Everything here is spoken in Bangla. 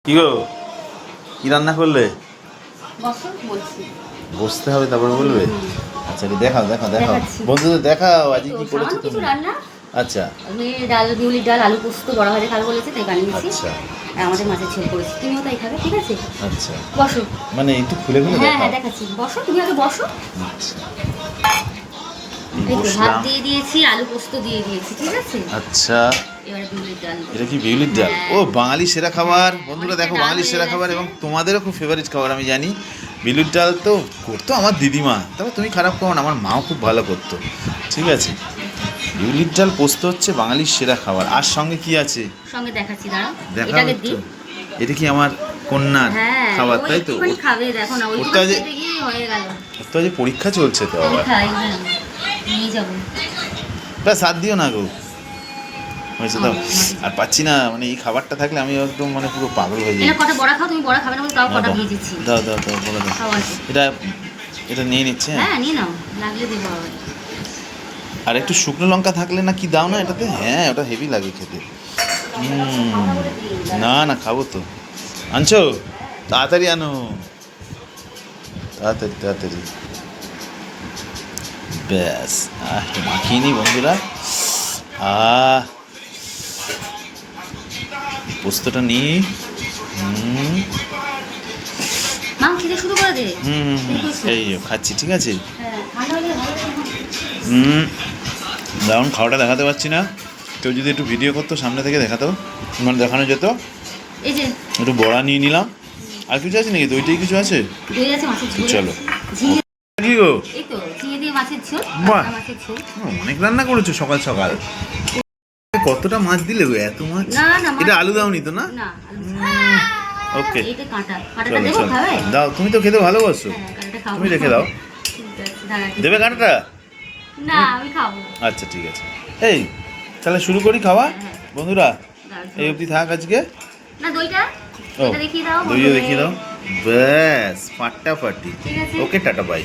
কি গো, কি রান্না করলে? বলছি বসতে হবে তারপরে বলবে। আচ্ছা দেখাও দেখাও দেখাও, বন্ধুদের দেখাও আজ কি করেছো তুমি। রান্না আচ্ছা আমি ডাল, বিউলির ডাল, আলু পোস্ত, বড় ভাজা খাবে বলেছে তাই বানিয়েছি। আচ্ছা আর আমাদের মাছের ঝোল করেছি, তুমিও তাই খাবে, ঠিক আছে? আচ্ছা, বসো। মানে একটু খুলে খুলে হ্যাঁ দেখাও। হ্যাঁ দেখাচ্ছি, বসো, তুমি আগে বসো। আচ্ছা এই তো ভাত বসলাম। দিয়ে দিয়েছি, আলু পোস্ত দিয়ে দিয়েছি, ঠিক আছে? আচ্ছা এবার বিউলির ডাল দেবো। এটা কি বিউলির ডাল? হ্যাঁ। ও বাঙালি সেরা খাবার বন্ধুরা, দেখো অনেকটা বাঙালি ডাল সেরা হয়ে খাবার গেছে। এবং তোমাদেরও খুব ফেভারিট খাবার আমি জানি। বিউলির ডাল তো করতো আমার দিদিমা, তবে তুমি খারাপ করো না, আমার মাও খুব ভালো করতো, ঠিক আছে? বিউলির ডাল পোস্ত হচ্ছে বাঙালির সেরা খাবার। আর সঙ্গে কি আছে সঙ্গে দেখাচ্ছি, দাঁড়াও দেখাও এটাকে একটু। দিই। এটা কি আমার কন্যার হ্যাঁ খাবার, ওই তাই তো? একটুখানি খাবে, দেখো না, ওই ওর তো তো আজ খেতে গিয়ে হয়ে গেল। ওর তো আজ পরীক্ষা চলছে তো আবার। খাই নিয়ে যাবো। ব্যাস হাত দিও না গো, হয়েছে তো। মাটি। আর পাচ্ছি না, মানে এই খাবারটা থাকলে আমি একদম মানে পুরো পাগল হয়ে যাই। এটা কটা বড়া খাও, তুমি বড়া খাবে না বলে তাও কটা দাও ভেজেছি। দাও দাও দাও, বলে দাও। খাও আর কি। এটা এটা নিয়ে নিচ্ছে। হ্যাঁ নিয়ে নাও, লাগলে দেবো আবার। আর একটু শুকনো লঙ্কা থাকলে না কি দাও না এটাতে? হ্যাঁ ওটা হেভি লাগে খেতে। না না খাবো তো। আনছো? তাড়াতাড়ি আনো, তাড়াতাড়ি তাড়াতাড়ি। ব্যাস একটু মাখিয়ে নি বন্ধুরা। পোস্তটা নিই। মাম খেতে শুরু করে দে। এই খাচ্ছি, ঠিক আছে। হ্যাঁ ঠান্ডা হলে ভালো লাগে। দারুণ খাওয়াটা দেখাতে পারছি না, কেউ যদি একটু ভিডিও করতো সামনে থেকে দেখাতো, মানে দেখানো যেত। এই যে একটু বড়া নিয়ে নিলাম। আর কিছু আছে নাকি? দইটাই কিছু আছে? দই আছে, মাছের ঝোল চলো। আছে। ঝিঙে, কি গো, এই তো ঝিঙে দিয়ে মাছের ঝোল, বাহ। কাঁচা মাছের ঝোল। অনেক রান্না করেছো সকাল সকাল। কতটা মাছ দিলে গো, এত মাছ? না না মাছ- এটা আলু দাওনি তো না? না ওকে এইটা কাঁটাটা চলো দেবো, চলো খাবে? দাও, তুমি তো খেতে ভালোবাসো। হ্যাঁ কাঁটাটা খাবো। তুমি রেখে দাও। ঠিক আছে, দাঁড়া, ঠিক দেবে আছে। কাঁটাটা? না আমি খাবো। আচ্ছা ঠিক আছে। এই তাহলে শুরু করি খাওয়া হ্যাঁ। বন্ধুরা। দাঁড়া, এই অবধি থাক আজকে। না দইটা, ও এটা দেখিয়ে দাও। দইও দেখিয়ে দাও। ব্যাস ফাটাফাটি। ঠিক আছে। ওকে টাটা বাই।